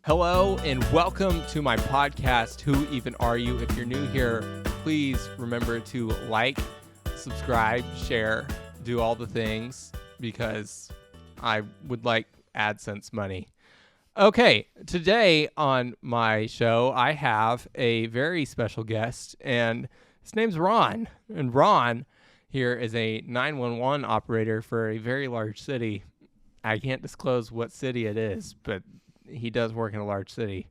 Hello and welcome to my podcast, Who Even Are You? If you're new here, please remember to like, subscribe, share, do all the things because I would like AdSense money. Okay, today on my show, I have a very special guest and his name's Ron. And Ron here is a 911 operator for a very large city. I can't disclose what city it is, but he does work in a large city.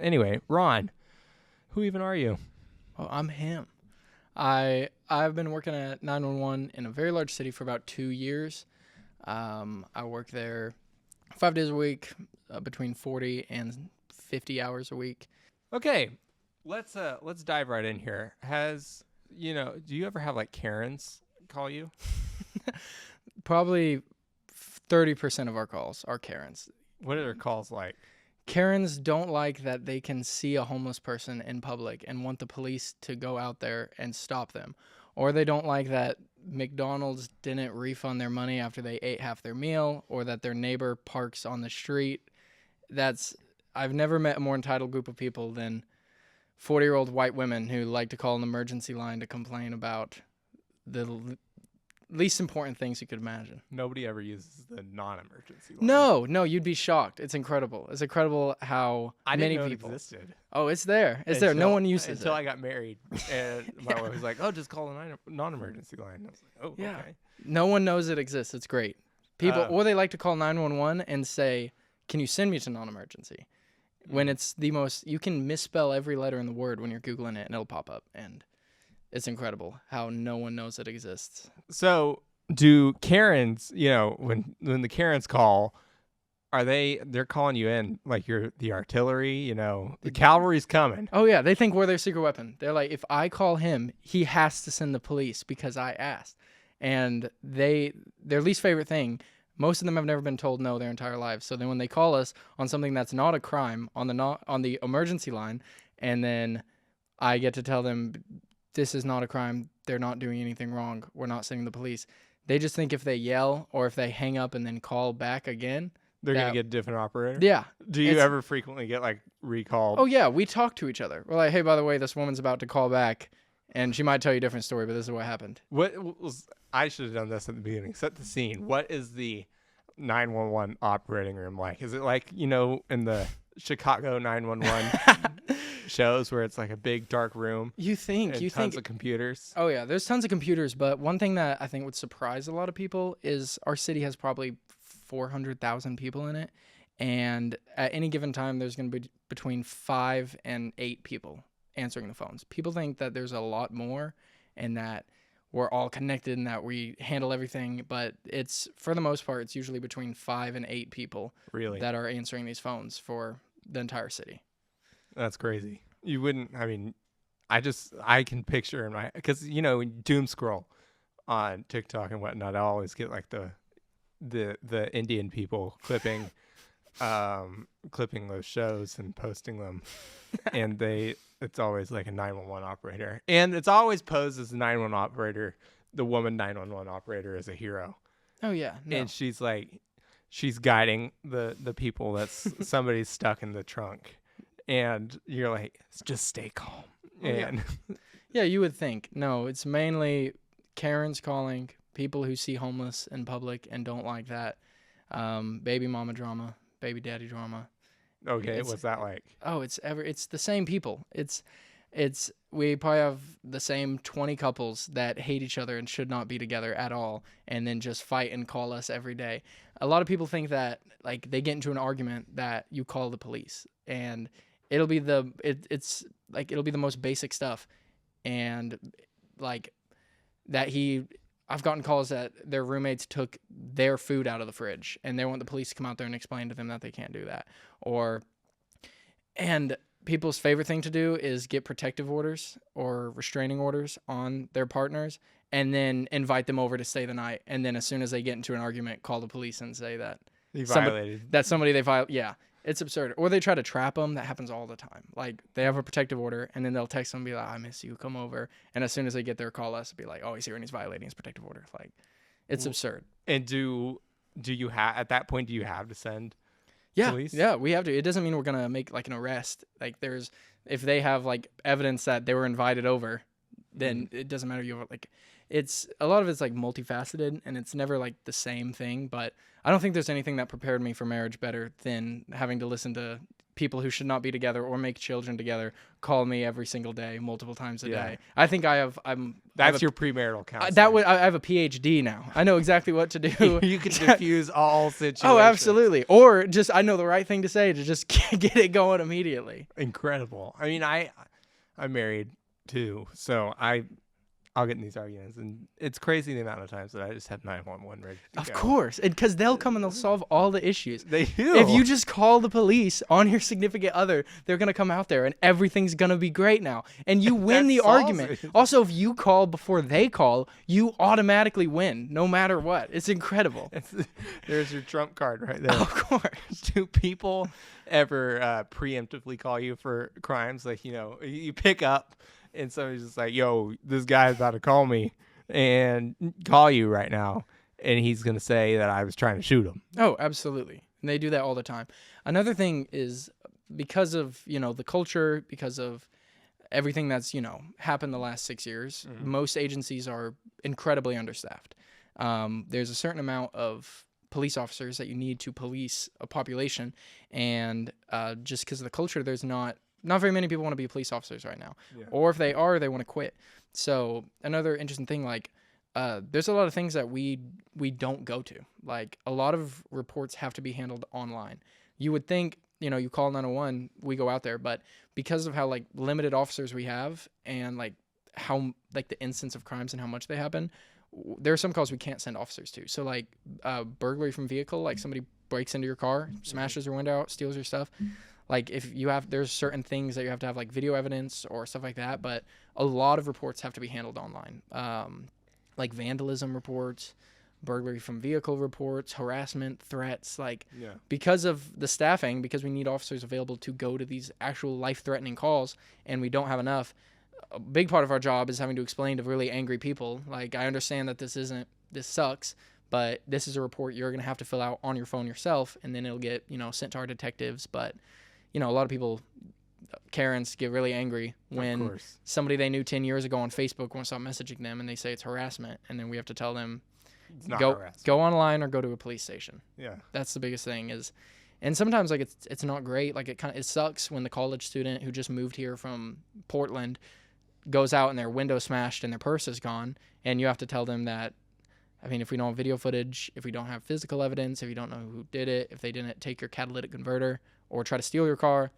Anyway, Ron, who even are you? Oh, I'm him. I've been working at 911 in a very large city for about 2 years. I work there 5 days a week, between 40 and 50 hours a week. Okay, let's dive right in here. Do you ever have like Karens call you? Probably 30% of our calls are Karens. What are their calls like? Karens don't like that they can see a homeless person in public and want the police to go out there and stop them. Or they don't like that McDonald's didn't refund their money after they ate half their meal, or that their neighbor parks on the street. I've never met a more entitled group of people than 40-year-old white women who like to call an emergency line to complain about the least important things you could imagine. Nobody ever uses the non-emergency No, line. you'd be shocked. It's incredible. It's incredible how many know people. It existed. Oh, it's there. It's there. No one uses until it. I got married, and my wife was like, "Oh, just call a non-emergency line." I was like, "Oh, Yeah. okay." No one knows it exists. It's great. People, or they like to call 911 and say, "Can you send me to non-emergency?" When it's the most, you can misspell every letter in the word when you're Googling it, and it'll pop up. And it's incredible how no one knows it exists. So, do Karens, when the Karens call, they're calling you in like you're the artillery, the cavalry's coming. Oh yeah, they think we're their secret weapon. They're like, if I call him, he has to send the police because I asked. And their least favorite thing, most of them have never been told no their entire lives. So then when they call us on something that's not a crime on the emergency line, and then I get to tell them this is not a crime, they're not doing anything wrong, we're not sending the police. They just think if they yell or if they hang up and then call back again, they're going to get a different operator? Yeah. Do you ever frequently get like recalled? Oh yeah, we talk to each other. We're like, hey, by the way, this woman's about to call back and she might tell you a different story, but this is what happened. I should have done this at the beginning. Set the scene. What is the 911 operating room like? Is it like, in the Chicago 911 shows where it's like a big dark room? You think tons of computers? Oh yeah, there's tons of computers, but one thing that I think would surprise a lot of people is our city has probably 400,000 people in it, and at any given time there's going to be between 5 and 8 people answering the phones. People think that there's a lot more and that we're all connected and that we handle everything, but it's, for the most part, it's usually between 5 and 8 people that are answering these phones for the entire city. That's crazy. You wouldn't, I can picture in my, because, doom scroll on TikTok and whatnot, I always get like the Indian people clipping those shows and posting them. And it's always like a 911 operator. And it's always posed as a 911 operator. The woman 911 operator is a hero. Oh, yeah. No. And she's guiding the people that's somebody's stuck in the trunk. And you're like, just stay calm. And yeah, you would think. No, it's mainly Karens calling, people who see homeless in public and don't like that. Baby mama drama, baby daddy drama. Okay, what's that like? Oh, it's the same people. We probably have the same 20 couples that hate each other and should not be together at all, and then just fight and call us every day. A lot of people think that like they get into an argument that you call the police, and it'll be the most basic stuff, and like that I've gotten calls that their roommates took their food out of the fridge and they want the police to come out there and explain to them that they can't do that. And people's favorite thing to do is get protective orders or restraining orders on their partners and then invite them over to stay the night. And then as soon as they get into an argument, call the police and say that somebody they violated. Yeah. It's absurd. Or they try to trap them. That happens all the time. Like, they have a protective order, and then they'll text them and be like, I miss you, come over. And as soon as they get there, call us and be like, oh, he's here and he's violating his protective order. Like, it's absurd. And do you have, at that point, do you have to send police? Yeah, we have to. It doesn't mean we're gonna make like an arrest. Like if they have like evidence that they were invited over, then it doesn't matter. It's a lot of it's like multifaceted, and it's never like the same thing. But I don't think there's anything that prepared me for marriage better than having to listen to people who should not be together or make children together call me every single day, multiple times a day. I think That's your premarital counselor. I have a PhD now. I know exactly what to do. You can diffuse all situations. Oh, absolutely. Or just I know the right thing to say to just get it going immediately. Incredible. I mean, I'm married too, so I'll get in these arguments, and it's crazy the amount of times that I just have 911 ready to go. Of course, because they'll come and they'll solve all the issues. They do. If you just call the police on your significant other, they're gonna come out there, and everything's gonna be great now, and you win the argument. Also, if you call before they call, you automatically win, no matter what. It's incredible. There's your trump card right there. Of course. Do people ever preemptively call you for crimes? Like, you pick up and somebody's just like, yo, this guy's about to call me and call you right now, and he's going to say that I was trying to shoot him. Oh, absolutely. And they do that all the time. Another thing is because of, the culture, because of everything that's, happened the last 6 years, most agencies are incredibly understaffed. There's a certain amount of police officers that you need to police a population, and just because of the culture, there's not very many people want to be police officers right now. Yeah. Or if they are, they want to quit. So another interesting thing, like there's a lot of things that we don't go to. Like a lot of reports have to be handled online. You would think, you call 911, we go out there, but because of how like limited officers we have and like how like the instance of crimes and how much they happen, there are some calls we can't send officers to. So like burglary from vehicle, like somebody breaks into your car, smashes your window out, steals your stuff. Like if there's certain things that you have to have like video evidence or stuff like that, but a lot of reports have to be handled online. Like vandalism reports, burglary from vehicle reports, harassment, threats, because of the staffing, because we need officers available to go to these actual life-threatening calls and we don't have enough. A big part of our job is having to explain to really angry people, like, I understand that this sucks, but this is a report you're going to have to fill out on your phone yourself, and then it'll get, sent to our detectives. But a lot of people, Karens, get really angry when somebody they knew 10 years ago on Facebook won't stop messaging them and they say it's harassment. And then we have to tell them, go online or go to a police station. Yeah. That's the biggest thing and sometimes like it's not great. Like it sucks when the college student who just moved here from Portland goes out and their window smashed and their purse is gone. And you have to tell them that, if we don't have video footage, if we don't have physical evidence, if you don't know who did it, if they didn't take your catalytic converter or try to steal your car,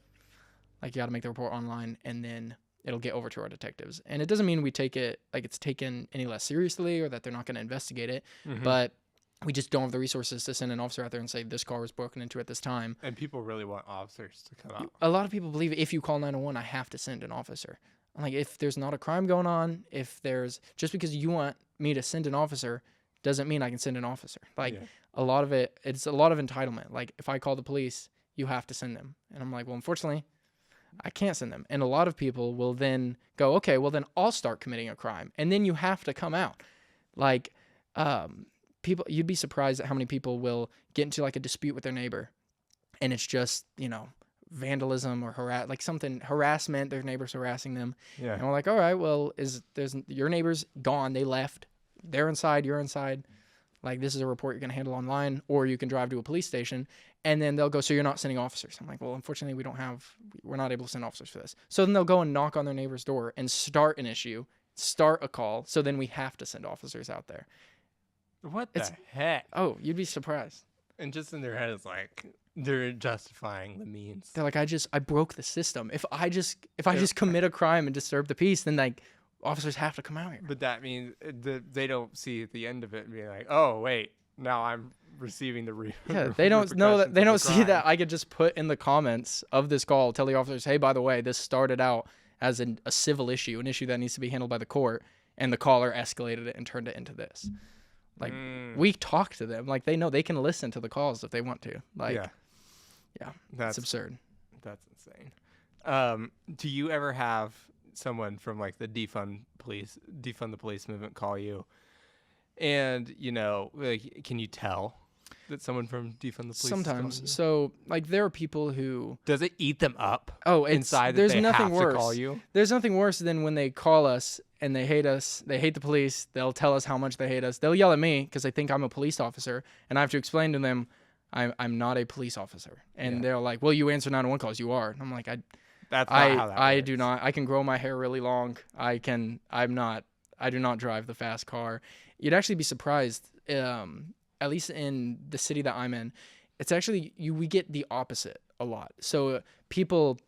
like you got to make the report online and then it'll get over to our detectives. And it doesn't mean we take it like it's taken any less seriously or that they're not going to investigate it, but we just don't have the resources to send an officer out there and say this car was broken into at this time. And people really want officers to come out. A lot of people believe if you call 911, I have to send an officer. Like if there's not a crime going on, just because you want me to send an officer doesn't mean I can send an officer. A lot of it's a lot of entitlement. Like if I call the police, you have to send them. And I'm like, well, unfortunately, I can't send them. And a lot of people will then go, okay, well then I'll start committing a crime. And then you have to come out. Like people, you'd be surprised at how many people will get into like a dispute with their neighbor. And it's just, vandalism or harassment, their neighbor's harassing them. Yeah. And we're like, all right, well, your neighbor's gone, they left. They're inside, you're inside. Like, this is a report you're going to handle online, or you can drive to a police station, and then they'll go, so you're not sending officers. I'm like, well, unfortunately, we're not able to send officers for this. So then they'll go and knock on their neighbor's door and start an issue, start a call, so then we have to send officers out there. What the heck? Oh, you'd be surprised. And just in their head, it's like, they're justifying the means. They're like, I broke the system. If I just commit a crime and disturb the peace, then, like, officers have to come out here. But that means they don't see at the end of it and be like, oh, wait, now I'm receiving the they don't know that. They don't see that I could just put in the comments of this call, tell the officers, hey, by the way, this started out as a civil issue, an issue that needs to be handled by the court, and the caller escalated it and turned it into this. Like, we talk to them. Like, they know they can listen to the calls if they want to. Like, yeah, that's absurd. That's insane. Do you ever have someone from like the defund the police movement call you and like, can you tell that someone from defund the police? Sometimes. So like there are people who Does it eat them up? Oh, inside there's that they nothing have worse. to call you? There's nothing worse than when they call us and they hate us. They hate the police. They'll tell us how much they hate us. They'll yell at me because they think I'm a police officer, and I have to explain to them I'm not a police officer. And they're like, "Well, you answer 911 calls. You are." And I'm like, That's not how that I works. do not. I can grow my hair really long. I do not drive the fast car. You'd actually be surprised. At least in the city that I'm in, it's actually we get the opposite a lot. So people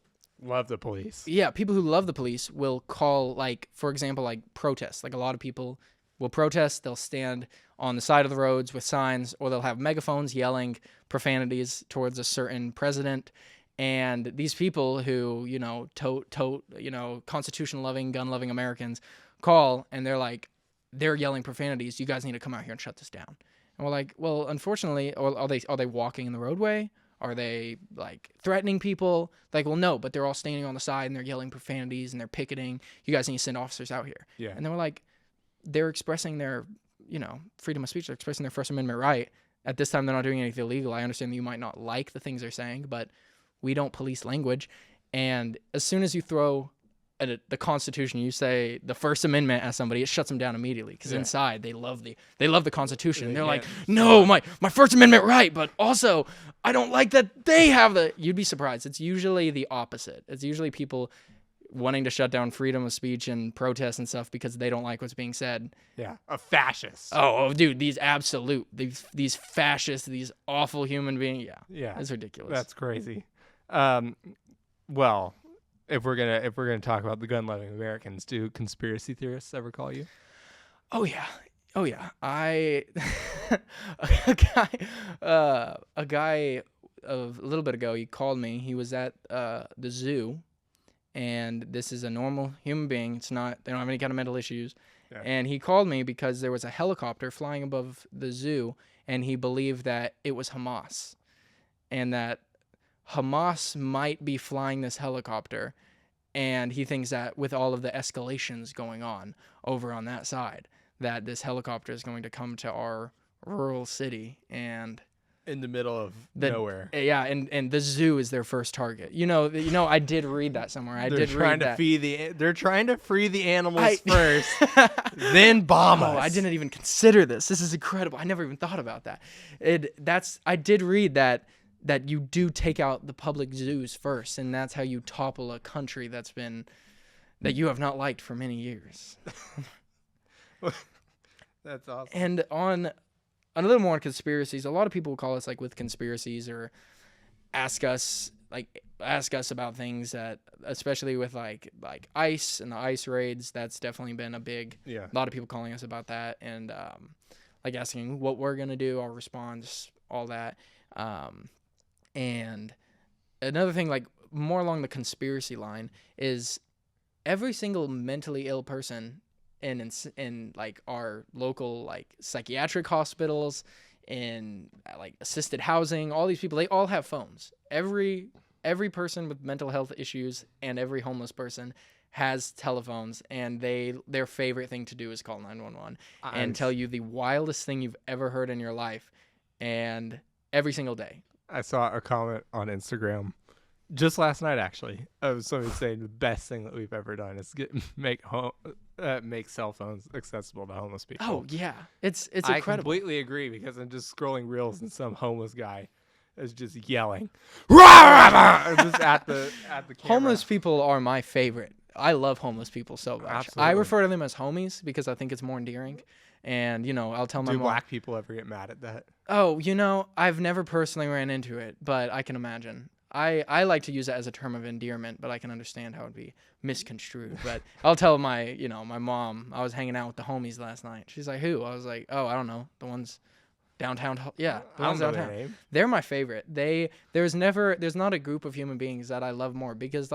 Love the police. Yeah, people who love the police will call, like, for example, like protests. Like a lot of people will protest. They'll stand on the side of the roads with signs, or they'll have megaphones yelling profanities towards a certain president. And these people who, constitution-loving, gun-loving Americans call, and they're yelling profanities. You guys need to come out here and shut this down. And we're like, well, unfortunately, or are they walking in the roadway? Are they like threatening people? Like, well, no, but they're all standing on the side and they're yelling profanities and they're picketing. You guys need to send officers out here. Yeah. And then we're like, they're expressing their, freedom of speech. They're expressing their First Amendment right. At this time, they're not doing anything illegal. I understand that you might not like the things they're saying, but we don't police language. And as soon as you throw the Constitution, you say the First Amendment at somebody, it shuts them down immediately because inside they love the Constitution. They're like, no, my First Amendment right, but also I don't like that they have the. You'd be surprised. It's usually the opposite. It's usually people wanting to shut down freedom of speech and protest and stuff because they don't like what's being said. Yeah, a fascist. Oh, dude, these fascists, these awful human beings. Yeah, it's ridiculous. That's crazy. Well, if we're gonna talk about the gun-loving Americans, do conspiracy theorists ever call you? Oh yeah. A guy a little bit ago, he called me. He was at the zoo, and this is a normal human being. They don't have any kind of mental issues. Yeah. And he called me because there was a helicopter flying above the zoo, and he believed that it was Hamas, and that Hamas might be flying this helicopter, and he thinks that with all of the escalations going on over on that side, that this helicopter is going to come to our rural city and in the middle of nowhere. Yeah, and the zoo is their first target. I did read that somewhere. They're trying to free the animals first, then bomb us. I didn't even consider this. This is incredible. I never even thought about that. I did read that you do take out the public zoos first, and that's how you topple a country that you have not liked for many years. That's awesome. And on a little more on conspiracies, a lot of people will call us with conspiracies or ask us about things that, especially with like ICE and the ICE raids, that's definitely been a big, a lot of people calling us about that, and asking what we're going to do, our response, all that. And another thing, more along the conspiracy line, is every single mentally ill person in our local psychiatric hospitals, in assisted housing, all these people, they all have phones. Every person with mental health issues and every homeless person has telephones, and their favorite thing to do is call 911 and tell you the wildest thing you've ever heard in your life, and every single day. I saw a comment on Instagram just last night, actually, of somebody saying the best thing that we've ever done is make cell phones accessible to homeless people. Oh yeah, it's incredible. I completely agree, because I'm just scrolling reels and some homeless guy is just yelling, just at the camera. Homeless people are my favorite. I love homeless people so much. Absolutely. I refer to them as homies because I think it's more endearing. And, I'll tell my mom. Do black people ever get mad at that? Oh, I've never personally ran into it, but I can imagine. I like to use it as a term of endearment, but I can understand how it'd be misconstrued. But I'll tell my mom, I was hanging out with the homies last night. She's like, who? I was like, oh, I don't know. The ones downtown. Yeah, the ones downtown. Their name. They're my favorite. There's not a group of human beings that I love more, because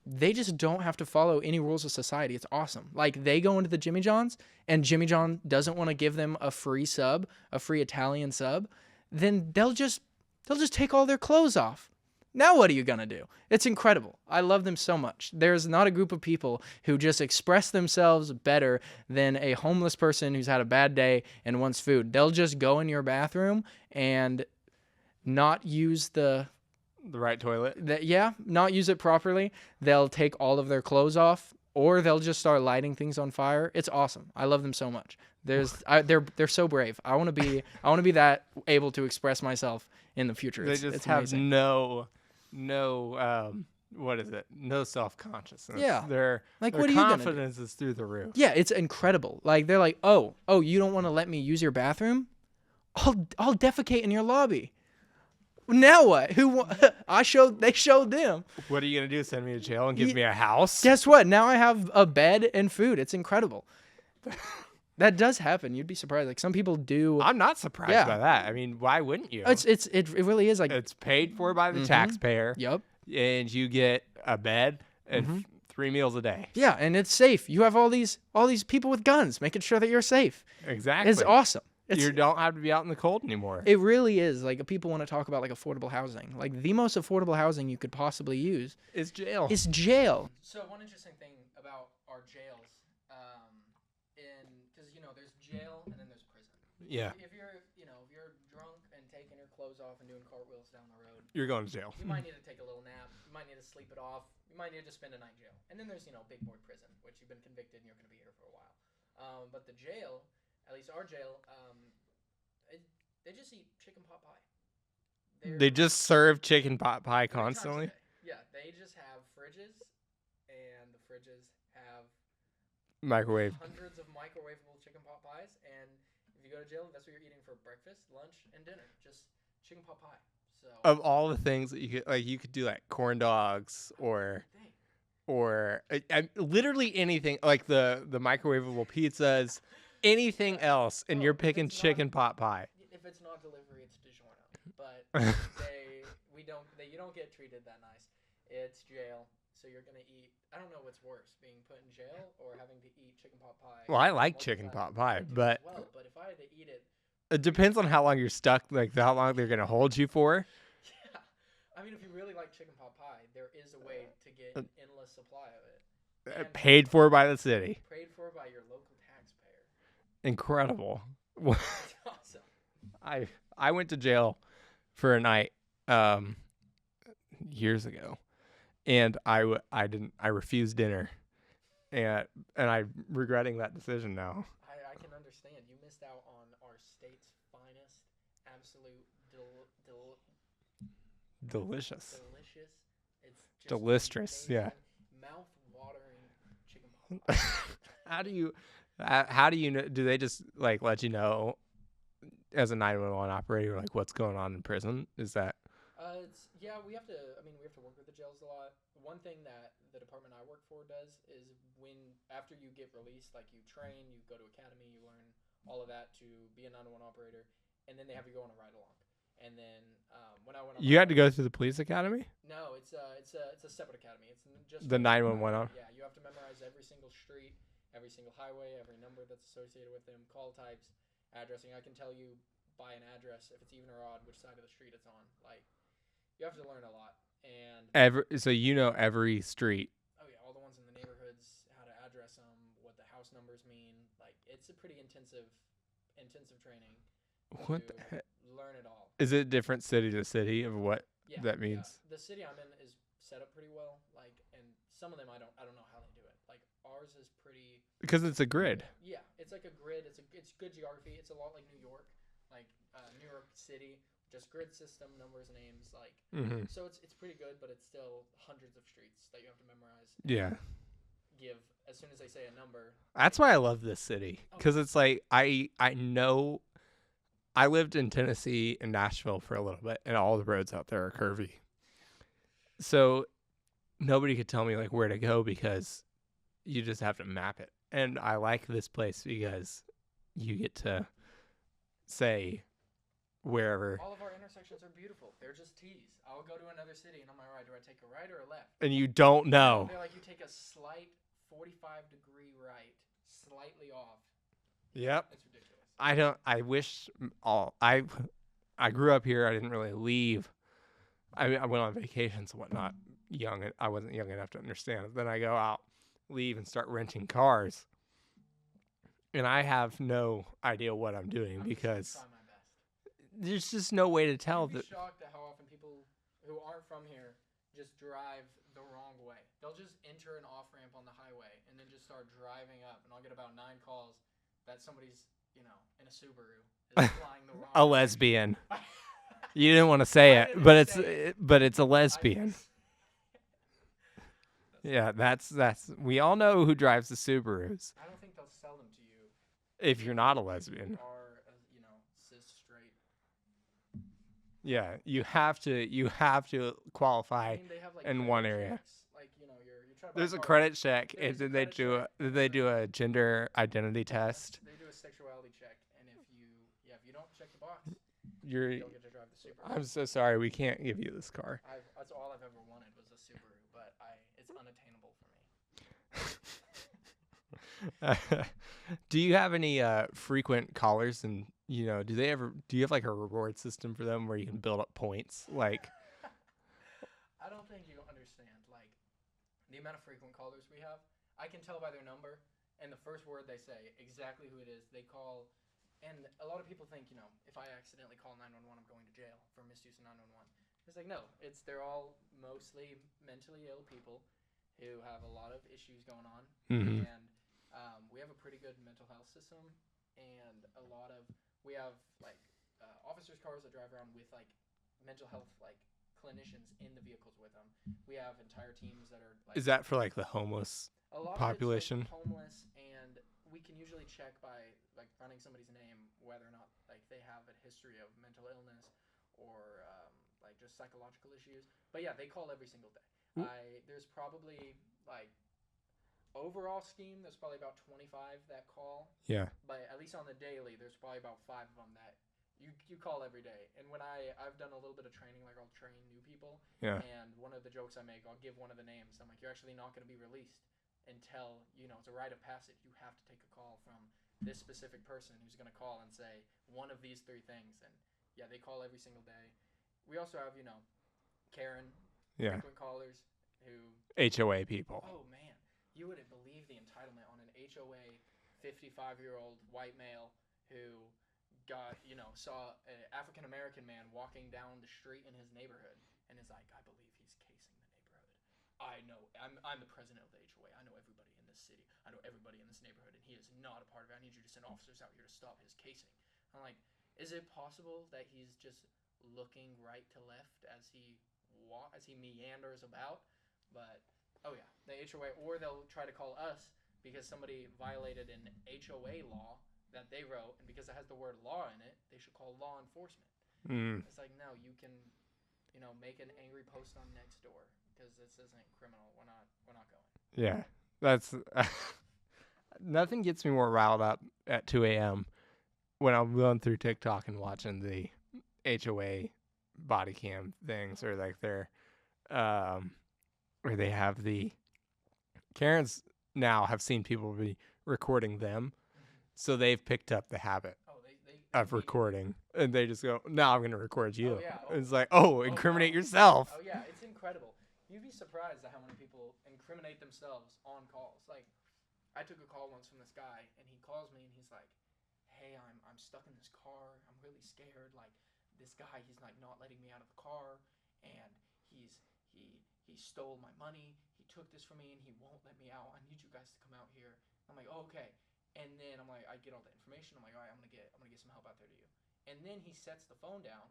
they just don't have to follow any rules of society. It's awesome. They go into the Jimmy John's, and Jimmy John doesn't want to give them a free sub, a free Italian sub, then they'll just take all their clothes off. Now what are you going to do? It's incredible. I love them so much. There's not a group of people who just express themselves better than a homeless person who's had a bad day and wants food. They'll just go in your bathroom and not use the right toilet. Not use it properly. They'll take all of their clothes off, or they'll just start lighting things on fire. It's awesome. I love them so much. They're so brave. I want to be that able to express myself in the future. They just have amazing. What is it? No self-consciousness. Yeah. Their what are confidence is through the roof. Yeah, it's incredible. Like they're like, oh, you don't want to let me use your bathroom? I'll defecate in your lobby. Now what? They showed them. What are you gonna do? Send me to jail and give me a house? Guess what? Now I have a bed and food. It's incredible. That does happen. You'd be surprised. Like some people do. I'm not surprised by that. I mean, why wouldn't you? It really is like it's paid for by the taxpayer. Yep. And you get a bed and 3 meals a day. Yeah, and it's safe. You have all these people with guns making sure that you're safe. Exactly. It's awesome. You don't have to be out in the cold anymore. It really is. Like people want to talk about like affordable housing. Like the most affordable housing you could possibly use is jail. It's jail. So one interesting thing about our jails, because there's jail and then there's prison. Yeah. If you're drunk and taking your clothes off and doing cartwheels down the road, you're going to jail. You might need to take a little nap. You might need to sleep it off. You might need to spend a night in jail. And then there's big boy prison, which you've been convicted and you're going to be here for a while. But the jail. At least our jail, they just eat chicken pot pie. They just serve chicken pot pie constantly? Yeah, they just have fridges, and the fridges have hundreds of microwavable chicken pot pies, and if you go to jail, that's what you're eating for breakfast, lunch, and dinner, just chicken pot pie. So of all the things that you could do like corn dogs or literally anything, like the microwavable pizzas. Anything else, and you're picking chicken pot pie. If it's not delivery, it's DiGiorno. But you don't get treated that nice. It's jail, so you're gonna eat. I don't know what's worse, being put in jail or having to eat chicken pot pie. Well, I like chicken pot pie, but but if I had to eat it, it depends on how long you're stuck. Like how long they're gonna hold you for. Yeah, I mean, if you really like chicken pot pie, there is a way to get an endless supply of it. Paid for by the city. Paid for by your local. Incredible. Awesome. I went to jail for a night years ago, and I refused dinner, and I'm regretting that decision now. I can understand. You missed out on our state's finest, absolute delicious. It's just delicious. Yeah. Mouth-watering chicken pot pie. How do you know? Do they just let you know as a 911 operator what's going on in prison? Is that? We have to. We have to work with the jails a lot. One thing that the department I work for does is after you get released, you train, you go to academy, you learn all of that to be a 911 operator, and then they have you go on a ride along. And then when I went on, you had to go through the police academy? No, it's a separate academy. It's just the 911. Yeah, you have to memorize every single street. Every single highway, every number that's associated with them, call types, addressing. I can tell you by an address if it's even or odd which side of the street it's on. You have to learn a lot. And so every street. Oh yeah, all the ones in the neighborhoods, how to address them, what the house numbers mean. It's a pretty intensive training. What the heck? Learn it all. Is it different city to city of what that means? Yeah. The city I'm in is set up pretty well. And some of them I don't know how they do it. Ours is pretty. Because it's a grid. Yeah, it's like a grid. It's good geography. It's a lot like New York, New York City, just grid system, numbers, names, So it's pretty good, but it's still hundreds of streets that you have to memorize. Yeah. Give as soon as they say a number. That's why I love this city, because it's I know. I lived in Tennessee and Nashville for a little bit, and all the roads out there are curvy. So nobody could tell me where to go because. You just have to map it. And I like this place because you get to say wherever. All of our intersections are beautiful. They're just T's. I'll go to another city and on my right, do I take a right or a left? And you don't know. They're you take a slight 45-degree right, slightly off. Yep. It's ridiculous. I wish I grew up here. I didn't really leave I went on vacations and whatnot. I wasn't young enough to understand it. Then I go out, leave, and start renting cars, and I have no idea what I'm doing because try my best. there's just no way to tell You'd be that. shocked at how often people who aren't from here just drive the wrong way. They'll just enter an off ramp on the highway and then just start driving up, and I'll get about 9 calls that somebody's, in a Subaru is flying the wrong A way. lesbian. You didn't want to say it, but it's a lesbian. Yeah, that's we all know who drives the Subarus. I don't think they'll sell them to you If you're not a lesbian. You are, cis straight. Yeah, you have to qualify I mean, they have, like, in credit one area. checks. Like, you're trying to buy There's a car. credit check, There's and then a they credit do check. they do a gender identity test. They do a sexuality check, and if you don't check the box, You're. you don't get to drive the Subaru. I'm so sorry, we can't give you this car. That's all I've ever wanted was a Subaru, but it's unattainable for me. Do you have any frequent callers, and do you have like a reward system for them where you can build up points? Like, I don't think you understand, like, the amount of frequent callers we have. I can tell by their number and the first word they say exactly who it is. They call, and a lot of people think, if I accidentally call 911, I'm going to jail for misuse of 911. It's like, no, they're all mostly mentally ill people who have a lot of issues going on, mm-hmm. and we have a pretty good mental health system, and we have like officers' cars that drive around with like mental health like clinicians in the vehicles with them. We have entire teams that are like. Is that for like the homeless a lot population? Of it's, like, homeless, and we can usually check by like running somebody's name whether or not like they have a history of mental illness or like just psychological issues. But yeah, they call every single day. There's probably like overall scheme. There's probably about 25 that call. Yeah. But at least on the daily, there's probably about 5 of them that you call every day. And when I've done a little bit of training, like I'll train new people. Yeah. And one of the jokes I make, I'll give one of the names. I'm like, you're actually not going to be released until it's a rite of passage. You have to take a call from this specific person who's going to call and say one of these 3 things. And yeah, they call every single day. We also have Karen, frequent callers who HOA people. Oh man, you wouldn't believe the entitlement on an HOA 55-year-old white male who saw an African American man walking down the street in his neighborhood and is like, I believe he's casing the neighborhood. I know I'm the president of the HOA. I know everybody in this city. I know everybody in this neighborhood, and he is not a part of it. I need you to send officers out here to stop his casing. I'm like, is it possible that he's just looking right to left as he meanders about? But oh yeah, the HOA, or they'll try to call us because somebody violated an HOA law that they wrote, and because it has the word law in it, they should call law enforcement. It's like, no, you can, make an angry post on Nextdoor because this isn't criminal. We're not going. Yeah, that's nothing gets me more riled up at 2 a.m. when I'm going through TikTok and watching the HOA body cam things, or like their where they have the Karens now have seen people be recording them, so they've picked up the habit of recording, and they just go, "Now I'm going to record you." Oh, yeah. It's like, incriminate yourself. Oh yeah, it's incredible. You'd be surprised at how many people incriminate themselves on calls. Like, I took a call once from this guy, and he calls me, and he's like, "Hey, I'm stuck in this car. I'm really scared. Like, this guy, he's like not letting me out of the car, and he stole my money. He took this from me, and he won't let me out. I need you guys to come out here." I'm like, "Oh, okay." And then I'm like, I get all the information. I'm like, all right, I'm gonna get some help out there to you. And then he sets the phone down,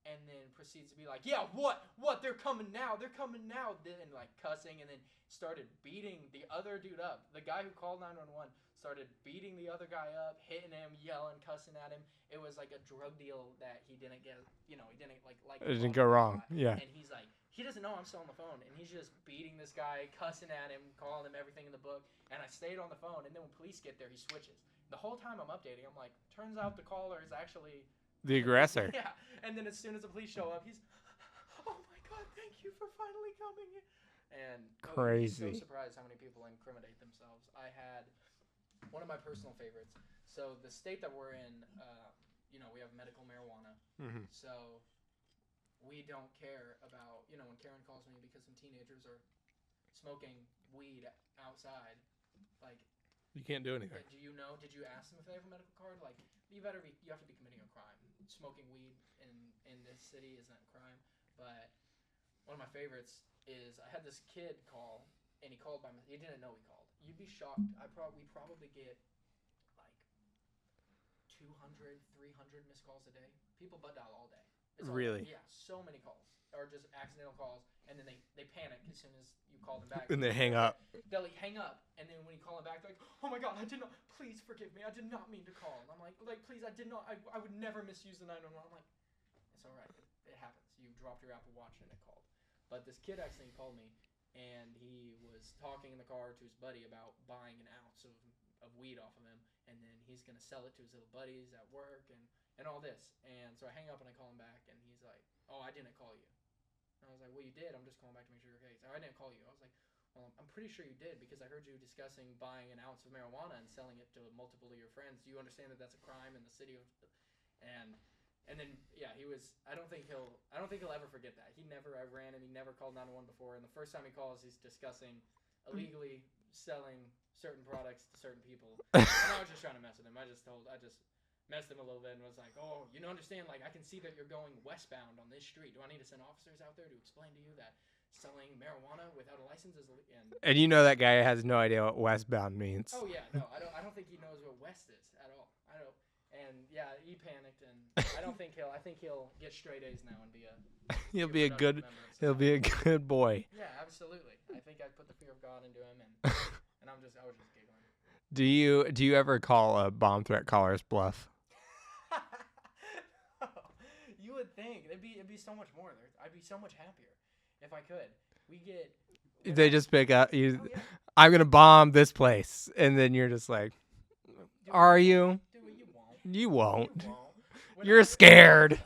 and then proceeds to be like, "Yeah, what? They're coming now. They're coming now." And like cussing, and then started beating the other dude up. The guy who called 911 started beating the other guy up, hitting him, yelling, cussing at him. It was like a drug deal that he didn't get. He didn't like. It didn't go wrong. Yeah. And he's like, he doesn't know I'm still on the phone, and he's just beating this guy, cussing at him, calling him everything in the book. And I stayed on the phone, and then when police get there, he switches. The whole time I'm updating, I'm like, turns out the caller is actually the aggressor. Yeah. And then as soon as the police show up, he's, "Oh my God, thank you for finally coming." And crazy. I'm so surprised how many people incriminate themselves. I had one of my personal favorites. So the state that we're in, we have medical marijuana. Mm-hmm. So we don't care about, when Karen calls me because some teenagers are smoking weed outside, like, You can't do anything. did you ask them if they have a medical card? Like, you have to be committing a crime. Smoking weed in this city isn't a crime. But one of my favorites is I had this kid call, and he called he didn't know he called. You'd be shocked. We probably get like 200, 300 missed calls a day. People butt dial all day. Really? Yeah, so many calls. Or just accidental calls, and then they panic as soon as you call them back. And they hang up. They'll hang up, and then when you call them back, they're like, "Oh my God, I did not. Please forgive me. I did not mean to call." And I'm like, please, I did not. I would never misuse the 911. I'm like, it's all right. It happens. You dropped your Apple Watch and it called. But this kid actually called me, and he was talking in the car to his buddy about buying an ounce of weed off of him, and then he's gonna sell it to his little buddies at work and all this. And so I hang up and I call him back, and he's like, "Oh, I didn't call you." And I was like, "Well, you did. I'm just calling back to make sure you're okay." So I didn't call you. I was like, "Well, I'm pretty sure you did because I heard you discussing buying an ounce of marijuana and selling it to multiple of your friends. Do you understand that that's a crime in the city of?" And then he was. I don't think he'll ever forget that. I ran him. He never called 911 before, and the first time he calls, he's discussing illegally selling certain products to certain people. And I was just trying to mess with him. I just messed him a little bit and was like, "Oh, you don't understand, like, I can see that you're going westbound on this street. Do I need to send officers out there to explain to you that selling marijuana without a license is And you know that guy has no idea what westbound means. Oh yeah, no, I don't think he knows what west is at all. I don't. And yeah, he panicked, and I think he'll get straight A's now and be a He'll be a good boy. Yeah, absolutely. I think I put the fear of God into him, and I was just giggling. Do you ever call a bomb threat caller's bluff? You would think it'd be so much more. I'd be so much happier if I could. They just pick up. Oh, yeah. I'm gonna bomb this place, and then you're just like, "Are you? You won't. You're scared.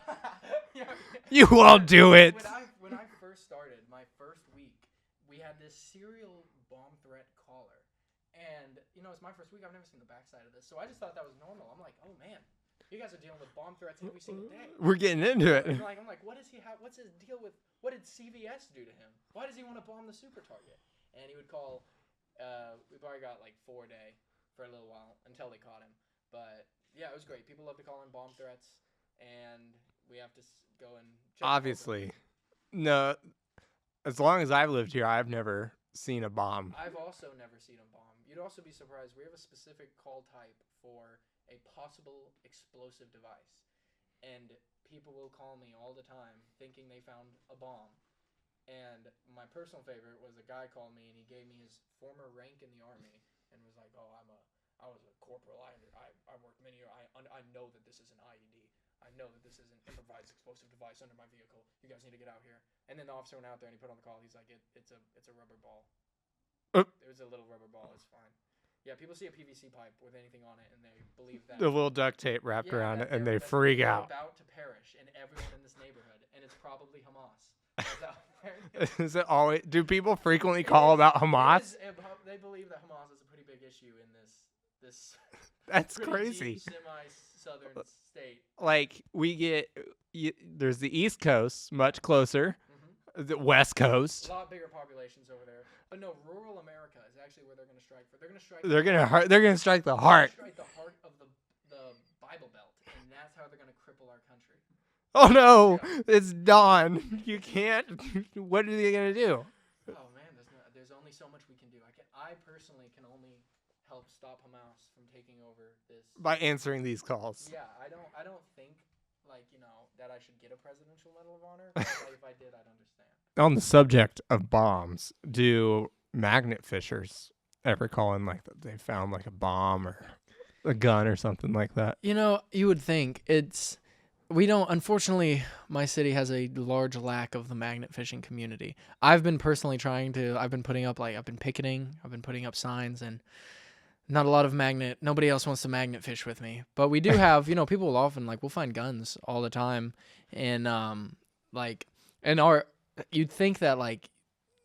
You won't do it." When I first started, my first week, we had this serial bomb threat caller, and it's my first week. I've never seen the backside of this, so I just thought that was normal. I'm like, "Oh man, you guys are dealing with bomb threats every single day." We're getting into it. I'm like, what does he have? What's his deal with? What did CVS do to him? Why does he want to bomb the Super Target? And he would call. We probably got like 4 a day for a little while until they caught him. But yeah, it was great. People love to call in bomb threats, and we have to go and check. Obviously, no. As long as I've lived here, I've never seen a bomb. I've also never seen a bomb. You'd also be surprised. We have a specific call type for a possible explosive device, and people will call me all the time thinking they found a bomb. And my personal favorite was a guy called me, and he gave me his former rank in the Army and was like, "Oh, I was a corporal. I worked many years. I know that this is an IED. I know that this is an improvised explosive device under my vehicle. You guys need to get out here." And then the officer went out there and he put on the call. He's like, "It's a rubber ball. It was a little rubber ball. It's fine." Yeah, people see a PVC pipe with anything on it, and they believe that the little duct tape wrapped around it, and they freak out. About to perish, and everyone in this neighborhood, and it's probably Hamas. Is it always? Do people frequently call about Hamas? They believe that Hamas is a pretty big issue in this. That's crazy. Semi-southern state. Like there's the East Coast, much closer. Mm-hmm. The West Coast. A lot bigger populations over there. But no, rural America is actually where they're going to strike for. They're going to strike. They're going to strike the heart. Strike the heart of the Bible Belt, and that's how they're going to cripple our country. Oh no, it's dawn. You can't. What are they going to do? Oh man, there's only so much we can do. I personally can only help stop Hamas from taking over this by answering these calls. Yeah, I don't think that I should get a presidential Medal of Honor. But if I did, I'd understand. On the subject of bombs, do magnet fishers ever call in like they found like a bomb or a gun or something like that? You would think we don't. Unfortunately, my city has a large lack of the magnet fishing community. I've been personally I've been putting up I've been picketing. I've been putting up signs, and not a lot of nobody else wants to magnet fish with me. But we do have, people will often we'll find guns all the time, and you'd think that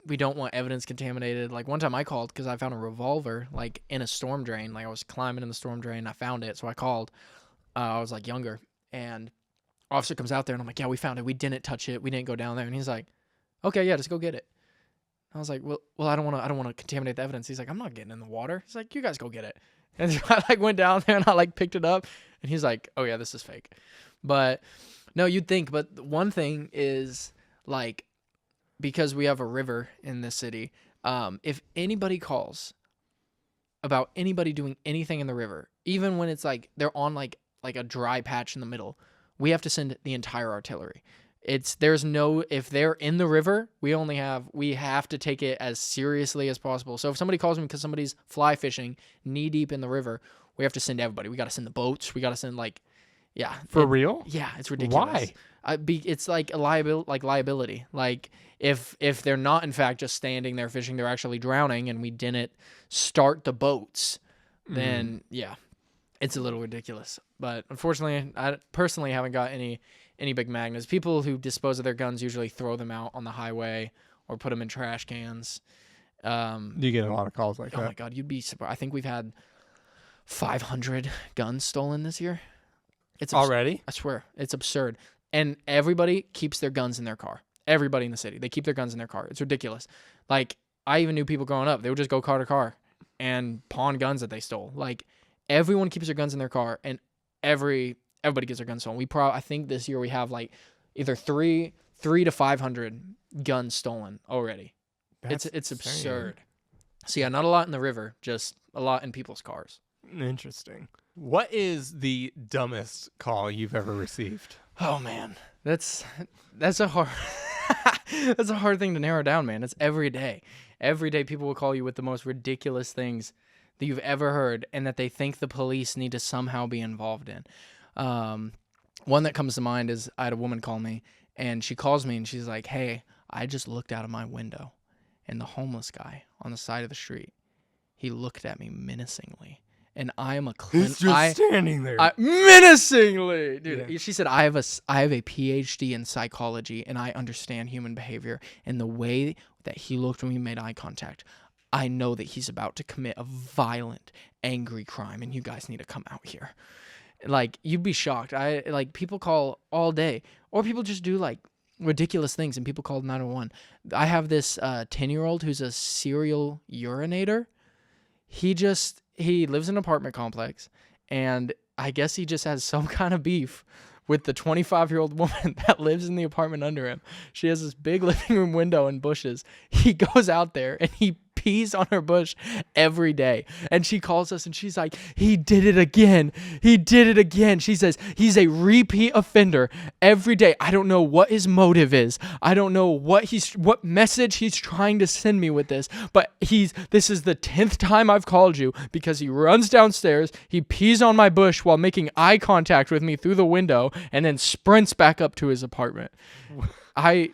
we don't want evidence contaminated. Like one time I called because I found a revolver in a storm drain. I was climbing in the storm drain, I found it, so I called. I was younger, and officer comes out there, and I'm like, yeah, we found it. We didn't touch it. We didn't go down there. And he's like, okay, yeah, just go get it. I was like, well, I don't want to contaminate the evidence. He's like, I'm not getting in the water. He's like, you guys go get it. And so I like went down there and I like picked it up, and he's like, oh yeah, this is fake. But no, you'd think. But one thing is, like, because we have a river in this city, if anybody calls about anybody doing anything in the river, even when it's like they're on like a dry patch in the middle, we have to send the entire artillery. If they're in the river, we have to take it as seriously as possible. So if somebody calls me because somebody's fly fishing knee deep in the river, we have to send everybody. We got to send the boats. We got to send For real? Yeah, it's ridiculous. Why? It's like a liability. Like if they're not in fact just standing there fishing, they're actually drowning, and we didn't start the boats, then yeah, it's a little ridiculous. But unfortunately, I personally haven't got any big magnets. People who dispose of their guns usually throw them out on the highway or put them in trash cans. You get a lot of calls like that. Oh my God, you'd be surprised. I think we've had 500 guns stolen this year. It's already? I swear, it's absurd. And everybody keeps their guns in their car. Everybody in the city, they keep their guns in their car. It's ridiculous. Like, I even knew people growing up, they would just go car to car and pawn guns that they stole. Like, everyone keeps their guns in their car, and everybody gets their guns stolen. I think this year we have like either 3 to 500 guns stolen already. It's absurd. So yeah, not a lot in the river, just a lot in people's cars. Interesting. What is the dumbest call you've ever received? Oh man, that's a hard that's a hard thing to narrow down, man. It's every day. Every day people will call you with the most ridiculous things that you've ever heard, and that they think the police need to somehow be involved in. One that comes to mind is I had a woman call me, and she calls me and she's like, hey, I just looked out of my window, and the homeless guy on the side of the street, he looked at me menacingly. And I am He's just standing there. Menacingly, dude. Yeah. She said, I have a PhD in psychology, and I understand human behavior. And the way that he looked when we made eye contact, I know that he's about to commit a violent, angry crime, and you guys need to come out here. Like, you'd be shocked. People call all day, or people just do like ridiculous things, and people call 911. I have this 10-year-old who's a serial urinator. He lives in an apartment complex, and I guess he just has some kind of beef with the 25-year-old woman that lives in the apartment under him. She has this big living room window and bushes. He goes out there and he pees on her bush every day. And she calls us and she's like, he did it again. He did it again. She says he's a repeat offender every day. I don't know what his motive is. I don't know what message he's trying to send me with this, but this is the 10th time I've called you, because he runs downstairs, he pees on my bush while making eye contact with me through the window, and then sprints back up to his apartment. I'd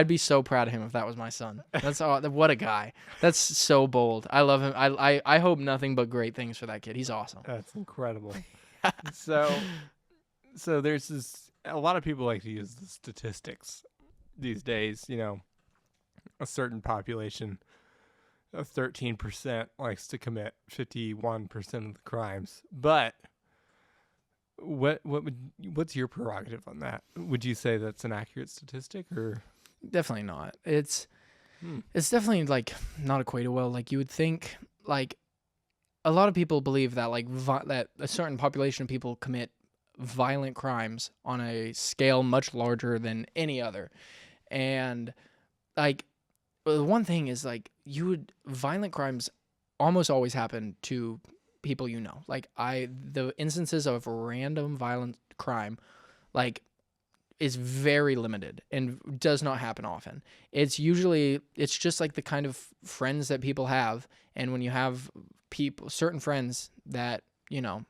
be so proud of him if that was my son. What a guy. That's so bold. I love him. I hope nothing but great things for that kid. He's awesome. That's incredible. So there's a lot of people like to use the statistics these days. You know, a certain population of 13% likes to commit 51% of the crimes. But what's your prerogative on that? Would you say that's an accurate statistic, or? Definitely not. It's definitely like not equated well. Like, you would think, like, a lot of people believe that that a certain population of people commit violent crimes on a scale much larger than any other. And like, the one thing is, like, violent crimes almost always happen to people you know. Like, the instances of random violent crime, like, is very limited and does not happen often. It's just like the kind of friends that people have, and when you have certain friends that, you know,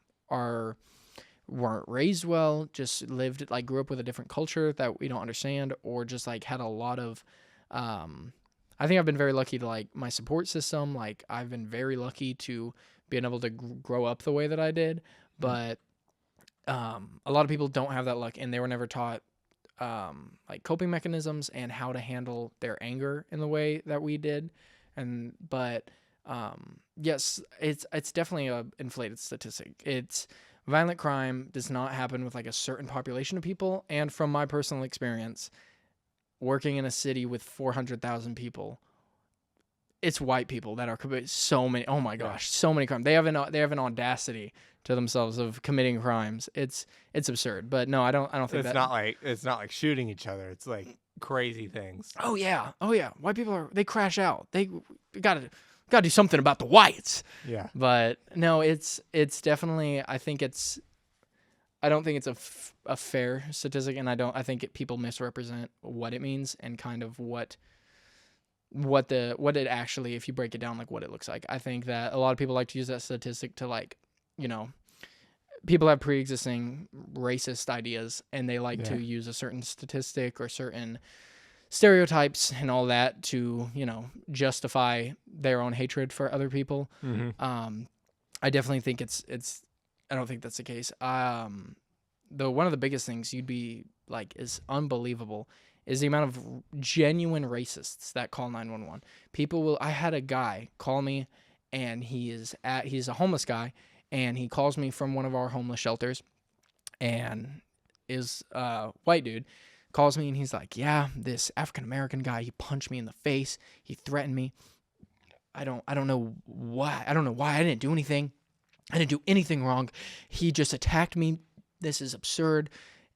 weren't raised well, just grew up with a different culture that we don't understand, or just like had a lot of I think I've been very lucky to, like, my support system. Like, I've been very lucky to being able to grow up the way that I did, but a lot of people don't have that luck, and they were never taught like coping mechanisms and how to handle their anger in the way that we did. But yes, it's definitely a inflated statistic. violent crime does not happen with like a certain population of people. And from my personal experience, working in a city with 400,000 people, it's white people that are committing so many. Oh my gosh, so many crimes. They have an audacity to themselves of committing crimes. It's absurd. But no, I don't think it's not like shooting each other. It's like crazy things. Oh yeah. White people they crash out. They gotta do something about the whites. Yeah. But no, it's definitely. I don't think it's a fair statistic, and I think people misrepresent what it means and kind of what it actually, if you break it down, like what it looks like. I think that a lot of people like to use that statistic to like, people have pre-existing racist ideas and they like to use a certain statistic or certain stereotypes and all that to, justify their own hatred for other people. Mm-hmm. I definitely think I don't think that's the case. Though one of the biggest things you'd be like is unbelievable is the amount of genuine racists that call 911. I had a guy call me, and he's a homeless guy, and he calls me from one of our homeless shelters, and is a white dude, calls me, and he's like, yeah, this African-American guy, he punched me in the face, he threatened me. I don't know why. I don't know why. I didn't do anything. I didn't do anything wrong. He just attacked me. This is absurd.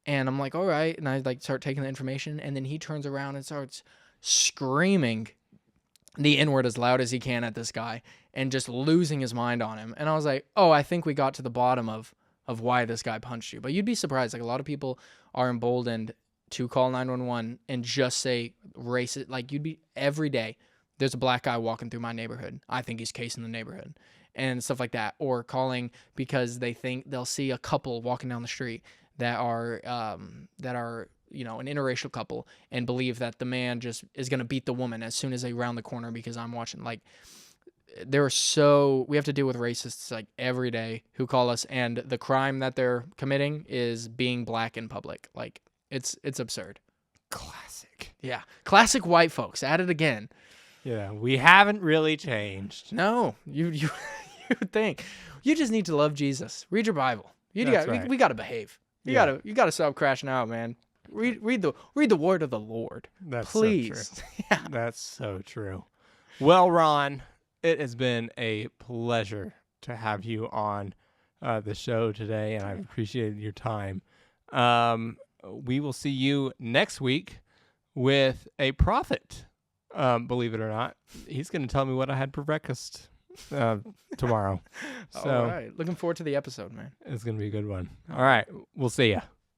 And I'm like, all right. And I like start taking the information. And then he turns around and starts screaming the N-word as loud as he can at this guy and just losing his mind on him. And I was like, oh, I think we got to the bottom of why this guy punched you. But you'd be surprised. Like a lot of people are emboldened to call 911 and just say racist. Like every day there's a black guy walking through my neighborhood. I think he's casing the neighborhood and stuff like that. Or calling because they think they'll see a couple walking down the street that are an interracial couple and believe that the man just is going to beat the woman as soon as they round the corner because I'm watching. Like, we have to deal with racists like every day who call us, and the crime that they're committing is being black in public. Like, it's absurd. Classic. Yeah. Classic white folks at it again. Yeah. We haven't really changed. No, you would think. You just need to love Jesus. Read your Bible. We got to behave. You gotta stop crashing out, man. Read the word of the Lord. That's please. So true. Yeah. That's so true. Well, Ron, it has been a pleasure to have you on the show today, and I've appreciated your time. We will see you next week with a prophet. Believe it or not, he's going to tell me what I had for breakfast tomorrow. So, all right. Looking forward to the episode, man. It's going to be a good one. All right. We'll see ya.